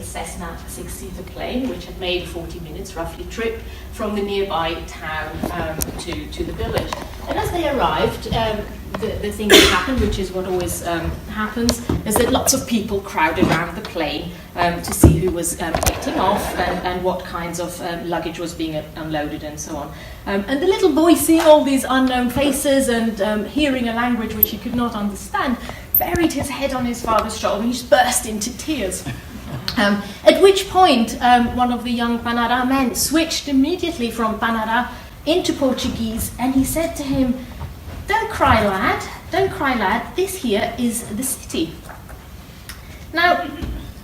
Cessna six-seater plane, which had made a 40 minutes roughly trip from the nearby town to the village. And as they arrived, the thing that happened, which is what always happens, is that lots of people crowded around the plane to see who was getting off and what kinds of luggage was being unloaded and so on. And the little boy, seeing all these unknown faces and hearing a language which he could not understand, buried his head on his father's shoulder and he just burst into tears. At which point, one of the young Panara men switched immediately from Panara into Portuguese, and he said to him, don't cry, lad, this here is the city. Now,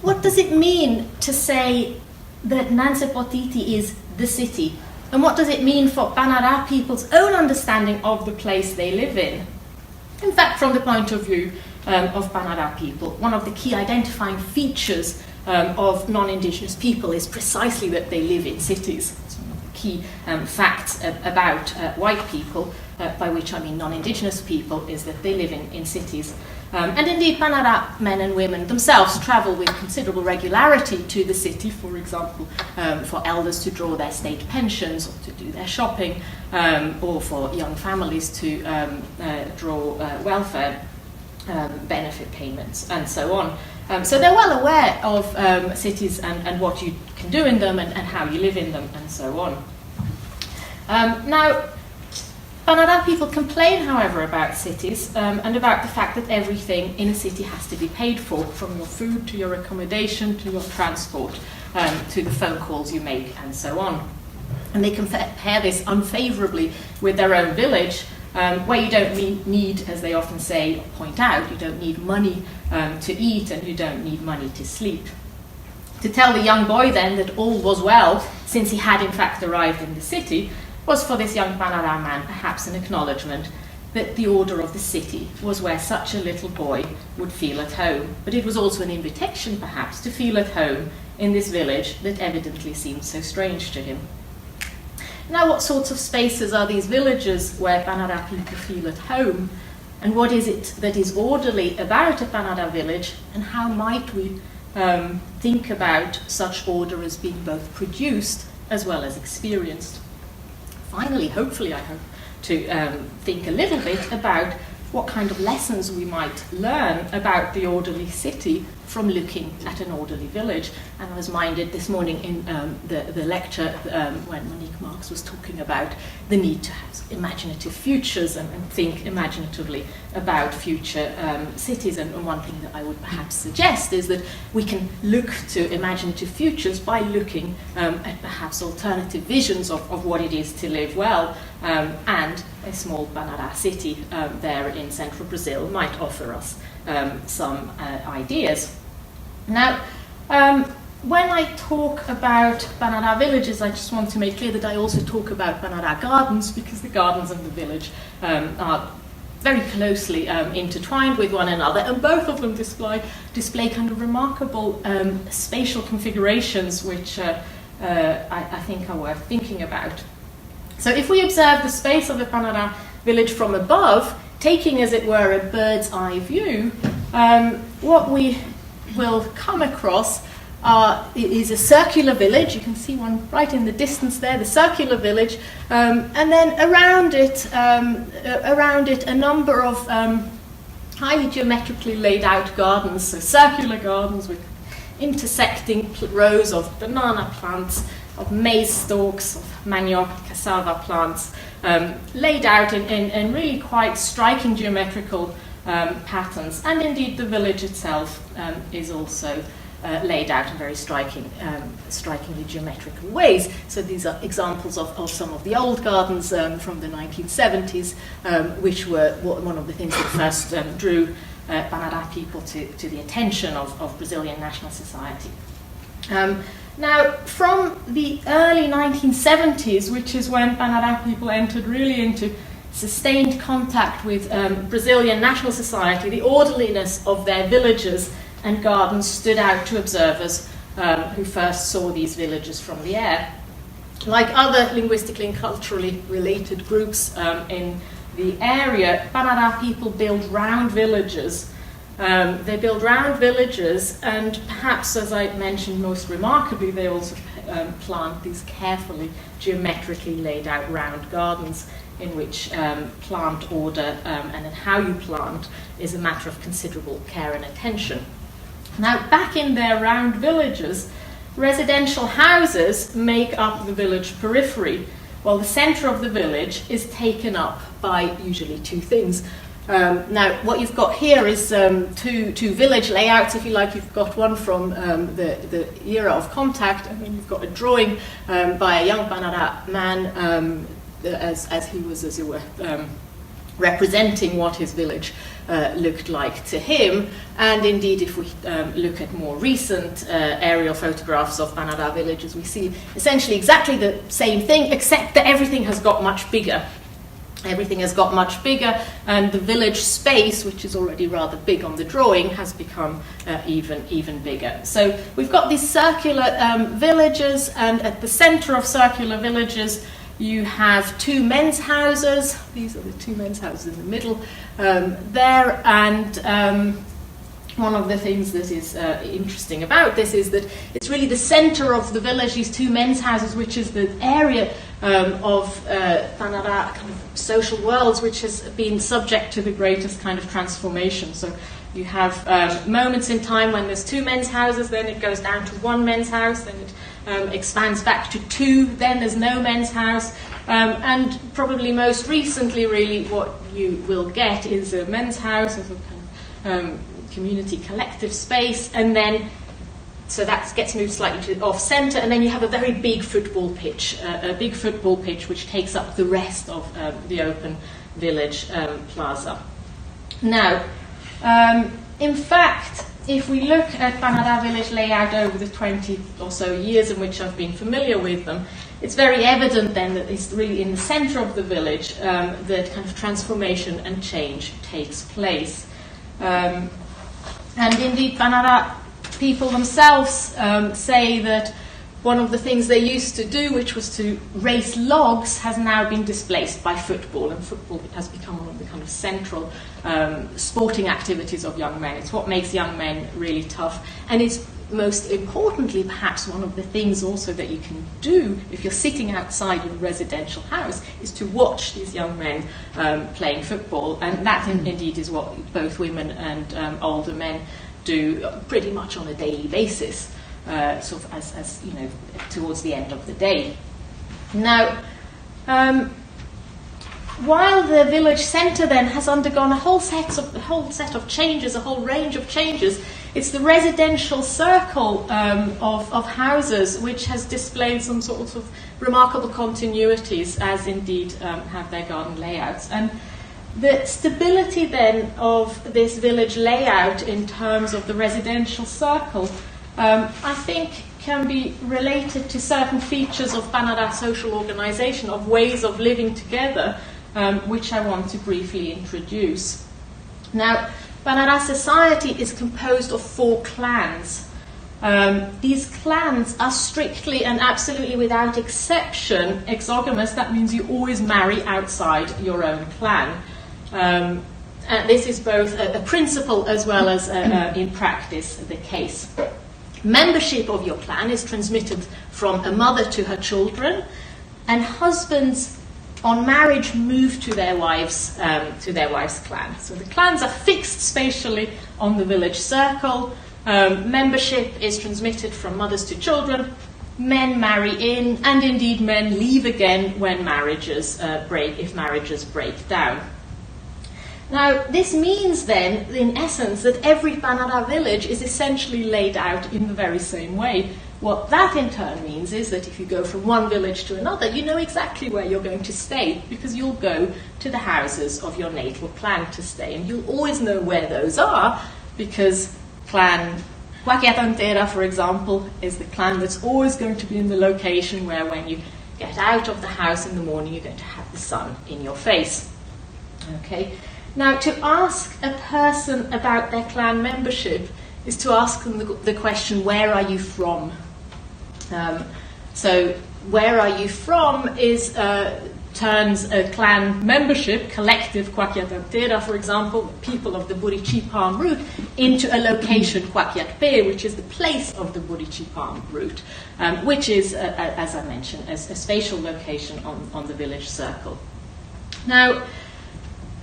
what does it mean to say that Nanse Potiti is the city? And what does it mean for Panara people's own understanding of the place they live in? In fact, from the point of view of Panara people, one of the key identifying features of non-Indigenous people is precisely that they live in cities. It's one of the key facts about white people, by which I mean non-Indigenous people, is that they live in cities. And indeed, Panara men and women themselves travel with considerable regularity to the city, for example, for elders to draw their state pensions or to do their shopping, or for young families to draw welfare benefit payments, and so on. So they're well aware of cities and what you can do in them and how you live in them, and so on. Now, Panara people complain, however, about cities and about the fact that everything in a city has to be paid for, from your food to your accommodation to your transport, to the phone calls you make, and so on. And they compare this unfavourably with their own village, where you don't need, as they often say, or point out, you don't need money to eat and you don't need money to sleep. To tell the young boy then that all was well, since he had in fact arrived in the city, was for this young Panara man perhaps an acknowledgement that the order of the city was where such a little boy would feel at home. But it was also an invitation perhaps to feel at home in this village that evidently seemed so strange to him. Now, what sorts of spaces are these villages where Panara people feel at home? And what is it that is orderly about a Panara village? And how might we think about such order as being both produced as well as experienced? Finally, hopefully, I hope to think a little bit about what kind of lessons we might learn about the orderly city from looking at an orderly village. And I was minded this morning in the lecture when Monique Marx was talking about the need to have imaginative futures and think imaginatively about future cities. And one thing that I would perhaps suggest is that we can look to imaginative futures by looking at perhaps alternative visions of what it is to live well, and a small Panara city there in central Brazil might offer us some ideas. Now, when I talk about Panara villages, I just want to make clear that I also talk about Panara gardens, because the gardens and the village are very closely intertwined with one another, and both of them display kind of remarkable spatial configurations which I think are worth thinking about. So if we observe the space of the Panara village from above, taking, as it were, a bird's eye view, what we will come across is a circular village. You can see one right in the distance there, the circular village, and then around it a number of highly geometrically laid out gardens, so circular gardens with intersecting rows of banana plants, of maize stalks, of manioc, cassava plants, laid out in really quite striking geometrical patterns. And indeed the village itself is also laid out in very strikingly geometrical ways. So these are examples of some of the old gardens from the 1970s, which were one of the things that first drew Panara people to the attention of Brazilian National Society. Now, from the early 1970s, which is when Panara people entered really into sustained contact with Brazilian National Society, the orderliness of their villages and gardens stood out to observers who first saw these villages from the air. Like other linguistically and culturally related groups in the area, Panara people build round villages They build round villages, and perhaps, as I mentioned most remarkably, they also plant these carefully, geometrically laid out round gardens in which plant order and how you plant is a matter of considerable care and attention. Now, back in their round villages, residential houses make up the village periphery, while the centre of the village is taken up by usually two things. Now, what you've got here is two village layouts, if you like. You've got one from the era of contact, and then you've got a drawing by a young Banara man as he was, as it were, representing what his village looked like to him. And indeed, if we look at more recent aerial photographs of Banara villages, we see essentially exactly the same thing, except that everything has got much bigger. Everything has got much bigger, and the village space, which is already rather big on the drawing, has become even bigger. So we've got these circular villages, and at the centre of circular villages you have two men's houses. These are the two men's houses in the middle there, and one of the things that is interesting about this is that it's really the centre of the village, these two men's houses, which is the area of Banara kind of social worlds, which has been subject to the greatest kind of transformation. So you have moments in time when there's two men's houses, then it goes down to one men's house, then it expands back to two, then there's no men's house, and probably most recently, really, what you will get is a men's house as a kind of community collective space, and then so that gets moved slightly to off centre, and then you have a very big football pitch, which takes up the rest of the open village plaza. Now, in fact, if we look at Banara village layout over the 20 or so years in which I've been familiar with them, it's very evident then that it's really in the centre of the village that kind of transformation and change takes place. And indeed, Banara people themselves say that one of the things they used to do, which was to race logs, has now been displaced by football, and football has become one of the kind of central sporting activities of young men. It's what makes young men really tough, and it's most importantly perhaps one of the things also that you can do if you're sitting outside your residential house is to watch these young men playing football, and that indeed is what both women and older men do pretty much on a daily basis, sort of as you know, towards the end of the day. Now, while the village centre then has undergone a whole set of changes, a whole range of changes, it's the residential circle of houses which has displayed some sort of remarkable continuities, as indeed have their garden layouts. And the stability then of this village layout in terms of the residential circle, I think, can be related to certain features of Banara social organisation, of ways of living together, which I want to briefly introduce. Now, Banara society is composed of 4 clans. These clans are strictly and absolutely without exception exogamous. That means you always marry outside your own clan. And this is both a principle as well as in practice the case. Membership of your clan is transmitted from a mother to her children, and husbands on marriage move to their wife's clan. So the clans are fixed spatially on the village circle. Membership is transmitted from mothers to children. Men marry in, and indeed men leave again when marriages if marriages break down. Now, this means then, in essence, that every Banara village is essentially laid out in the very same way. What that in turn means is that if you go from one village to another, you know exactly where you're going to stay, because you'll go to the houses of your natal clan to stay, and you'll always know where those are, because clan Wakiatantera, for example, is the clan that's always going to be in the location where when you get out of the house in the morning, you're going to have the sun in your face. Okay. Now, to ask a person about their clan membership is to ask them the question, where are you from? So, where are you from is turns a clan membership, collective Kwakiatantera, for example, the people of the Burichi palm root, into a location, Kwakiatpe, which is the place of the Burichi palm root, which is, as I mentioned, a spatial location on the village circle. Now,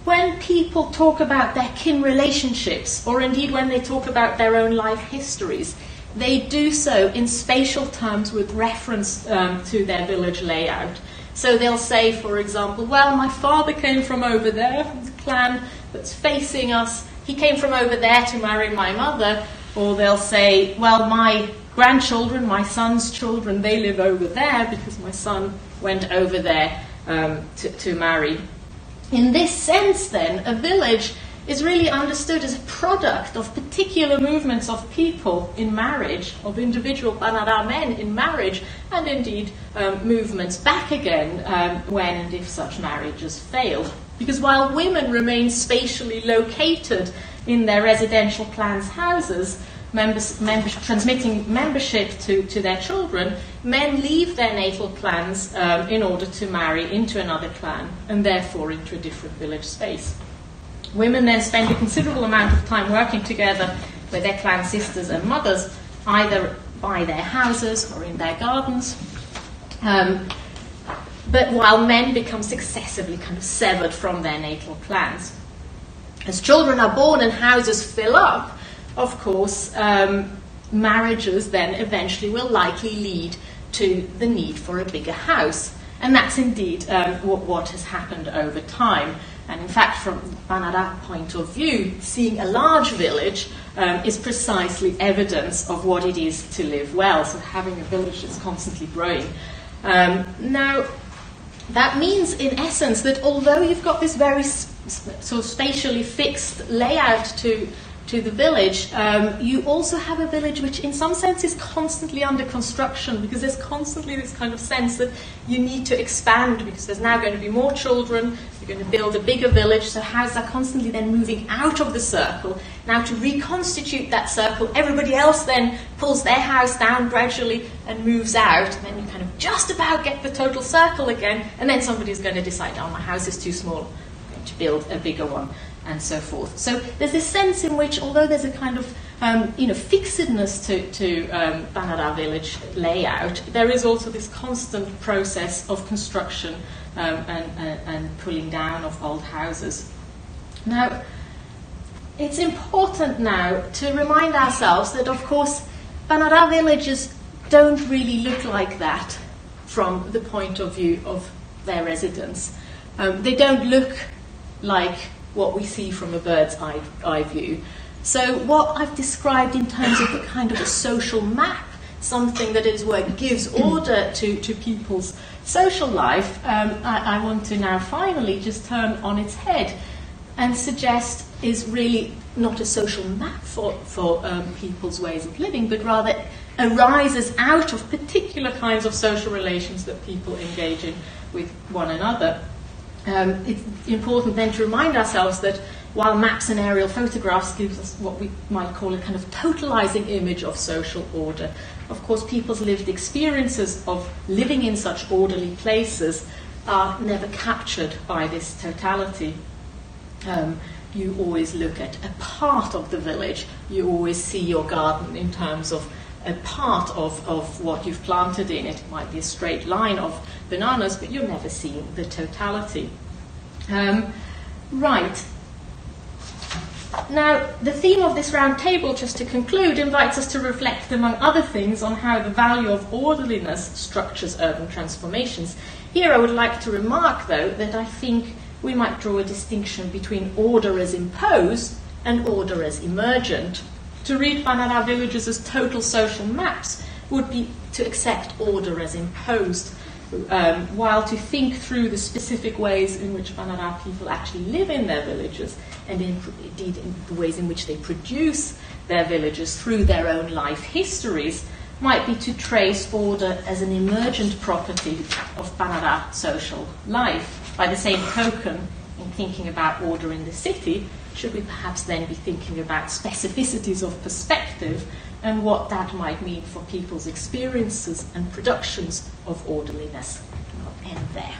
when people talk about their kin relationships, or indeed when they talk about their own life histories, they do so in spatial terms with reference to their village layout. So they'll say, for example, well, my father came from over there, from the clan that's facing us. He came from over there to marry my mother. Or they'll say, well, my grandchildren, my son's children, they live over there because my son went over there to marry. In this sense, then, a village is really understood as a product of particular movements of people in marriage, of individual Banara men in marriage, and indeed movements back again when and if such marriages fail. Because while women remain spatially located in their residential clans' houses, transmitting membership to their children, men leave their natal clans in order to marry into another clan, and therefore into a different village space. Women then spend a considerable amount of time working together with their clan sisters and mothers, either by their houses or in their gardens. But while men become successively kind of severed from their natal clans. As children are born and houses fill up, of course, marriages then eventually will likely lead to the need for a bigger house. And that's indeed what has happened over time. And in fact, from Banara point of view, seeing a large village is precisely evidence of what it is to live well. So having a village that's constantly growing. Now, that means, in essence, that although you've got this very sort of spatially fixed layout to the village, you also have a village which in some sense is constantly under construction, because there's constantly this kind of sense that you need to expand because there's now going to be more children, you're going to build a bigger village, so houses are constantly then moving out of the circle. Now to reconstitute that circle, everybody else then pulls their house down gradually and moves out, and then you kind of just about get the total circle again, and then somebody's going to decide, oh, my house is too small, I'm going to build a bigger one, and so forth. So there's this sense in which, although there's a kind of fixedness to Banara village layout, there is also this constant process of construction and pulling down of old houses. Now, it's important now to remind ourselves that, of course, Banara villages don't really look like that from the point of view of their residents. They don't look like what we see from a bird's eye view. So what I've described in terms of a kind of a social map, something that is what gives order to people's social life, I want to now finally just turn on its head and suggest is really not a social map for people's ways of living, but rather arises out of particular kinds of social relations that people engage in with one another. It's important then to remind ourselves that while maps and aerial photographs gives us what we might call a kind of totalizing image of social order, of course people's lived experiences of living in such orderly places are never captured by this totality. You always look at a part of the village, you always see your garden in terms of a part of what you've planted in it. It might be a straight line of bananas, but you're never seeing the totality. Right. Now, the theme of this round table, just to conclude, invites us to reflect, among other things, on how the value of orderliness structures urban transformations. Here I would like to remark, though, that I think we might draw a distinction between order as imposed and order as emergent. To read Banara villages as total social maps would be to accept order as imposed, while to think through the specific ways in which Banara people actually live in their villages, and indeed in the ways in which they produce their villages through their own life histories, might be to trace order as an emergent property of Banara social life. By the same token, in thinking about order in the city, should we perhaps then be thinking about specificities of perspective and what that might mean for people's experiences and productions of orderliness? I'll end there.